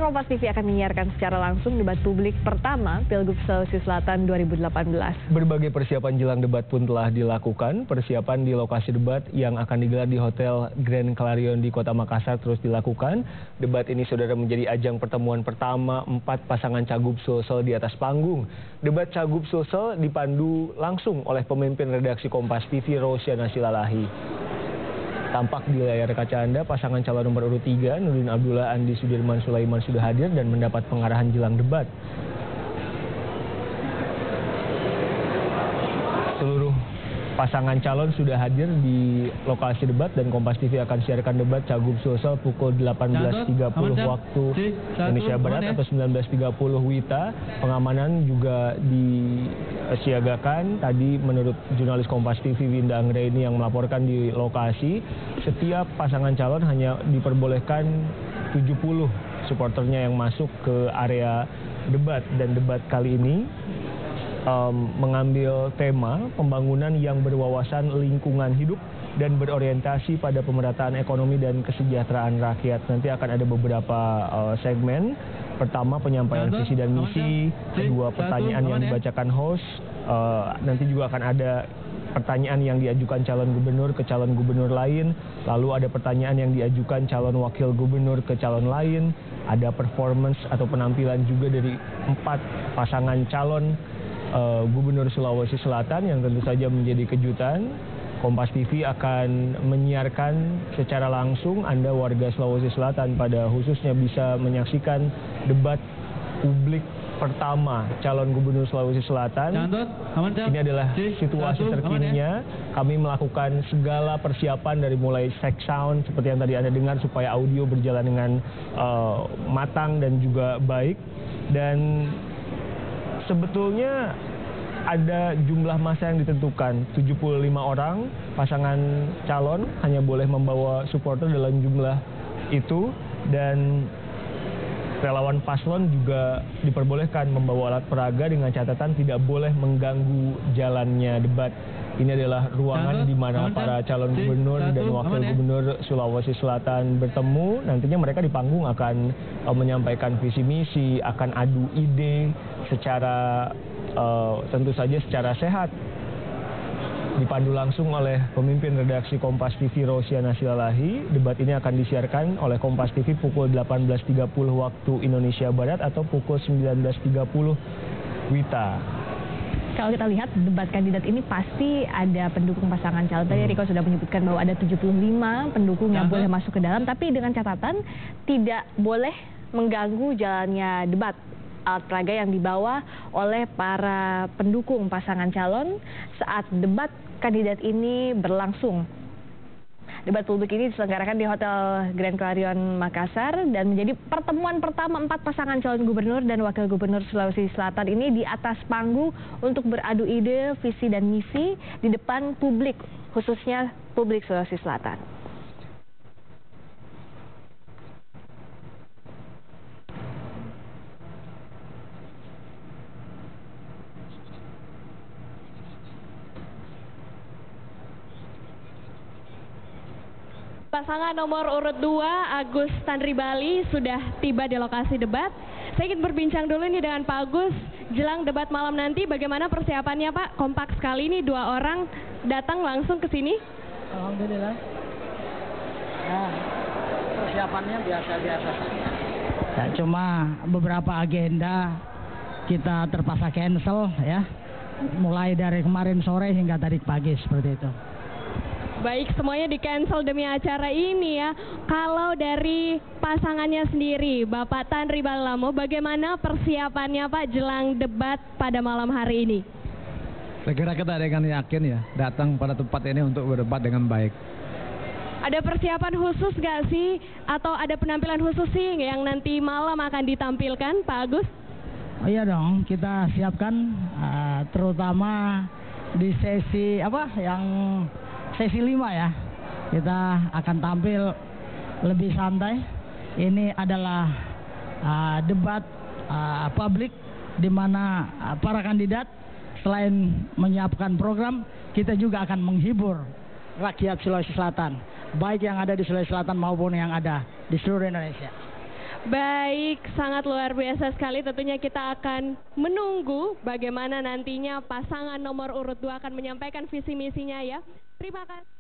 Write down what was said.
Kompas TV akan menyiarkan secara langsung debat publik pertama Pilgub Sulawesi Selatan 2018. Berbagai persiapan jelang debat pun telah dilakukan. Persiapan di lokasi debat yang akan digelar di Hotel Grand Clarion di Kota Makassar terus dilakukan. Debat ini saudara menjadi ajang pertemuan pertama 4 pasangan Cagup Sulsel di atas panggung. Debat Cagup Sulsel dipandu langsung oleh pemimpin redaksi Kompas TV Rosiana Silalahi. Tampak di layar kaca Anda, pasangan calon nomor urut 3, Nurdin Abdullah Andi Sudirman Sulaiman sudah hadir dan mendapat pengarahan jelang debat. Seluruh pasangan calon sudah hadir di lokasi debat dan Kompas TV akan siarkan debat Cagup Sulsel pukul 18.30 waktu Indonesia Barat atau 19.30 WITA. Pengamanan juga disiagakan. Tadi menurut jurnalis Kompas TV Winda Anggraini yang melaporkan di lokasi, setiap pasangan calon hanya diperbolehkan 70 supporternya yang masuk ke area debat, dan debat kali ini mengambil tema pembangunan yang berwawasan lingkungan hidup dan berorientasi pada pemerataan ekonomi dan kesejahteraan rakyat. Nanti akan ada beberapa segmen. Pertama, penyampaian visi dan misi. Kedua, pertanyaan yang dibacakan host. Nanti juga akan ada pertanyaan yang diajukan calon gubernur ke calon gubernur lain. Lalu ada pertanyaan yang diajukan calon wakil gubernur ke calon lain. Ada performance atau penampilan juga dari 4 pasangan calon Gubernur Sulawesi Selatan yang tentu saja menjadi kejutan. Kompas TV akan menyiarkan secara langsung. Anda warga Sulawesi Selatan pada khususnya bisa menyaksikan debat publik pertama calon Gubernur Sulawesi Selatan. Ini adalah situasi terkininya. Kami melakukan segala persiapan dari mulai check sound seperti yang tadi Anda dengar supaya audio berjalan dengan matang dan juga baik. Dan sebetulnya ada jumlah massa yang ditentukan, 75 orang pasangan calon hanya boleh membawa supporter dalam jumlah itu, dan relawan paslon juga diperbolehkan membawa alat peraga dengan catatan tidak boleh mengganggu jalannya debat. Ini adalah ruangan di mana para calon gubernur dan wakil gubernur Sulawesi Selatan bertemu. Nantinya mereka di panggung akan menyampaikan visi misi, akan adu ide secara tentu saja secara sehat. Dipandu langsung oleh pemimpin redaksi Kompas TV Rosiana Silalahi. Debat ini akan disiarkan oleh Kompas TV pukul 18.30 waktu Indonesia Barat atau pukul 19.30 WITA. Kalau kita lihat debat kandidat ini pasti ada pendukung pasangan calon. Tadi Riko sudah menyebutkan bahwa ada 75 pendukung yang boleh masuk ke dalam, tapi dengan catatan tidak boleh mengganggu jalannya debat. Alat peraga yang dibawa oleh para pendukung pasangan calon saat debat kandidat ini berlangsung. Debat publik ini diselenggarakan di Hotel Grand Clarion Makassar dan menjadi pertemuan pertama 4 pasangan calon gubernur dan wakil gubernur Sulawesi Selatan ini di atas panggung untuk beradu ide, visi dan misi di depan publik, khususnya publik Sulawesi Selatan. Pasangan nomor urut 2 Agus Tanribali sudah tiba di lokasi debat. Saya ingin berbincang dulu nih dengan Pak Agus. Jelang debat malam nanti bagaimana persiapannya Pak? Kompak sekali nih 2 orang datang langsung ke sini. Alhamdulillah. Nah, persiapannya biasa-biasa saja. Ya, cuma beberapa agenda kita terpaksa cancel ya. Mulai dari kemarin sore hingga tadi pagi seperti itu. Baik, semuanya di-cancel demi acara ini ya. Kalau dari pasangannya sendiri, Bapak Tanribali Lamo, bagaimana persiapannya Pak jelang debat pada malam hari ini? Saya kira kita dengan yakin ya, datang pada tempat ini untuk berdebat dengan baik. Ada persiapan khusus nggak sih? Atau ada penampilan khusus sih yang nanti malam akan ditampilkan Pak Agus? Oh iya dong, kita siapkan terutama di sesi sesi 5 ya, kita akan tampil lebih santai. Ini adalah debat publik di mana para kandidat selain menyiapkan program, kita juga akan menghibur rakyat Sulawesi Selatan, baik yang ada di Sulawesi Selatan maupun yang ada di seluruh Indonesia. Baik, sangat luar biasa sekali. Tentunya kita akan menunggu bagaimana nantinya pasangan nomor urut 2 akan menyampaikan visi misinya ya. Terima kasih.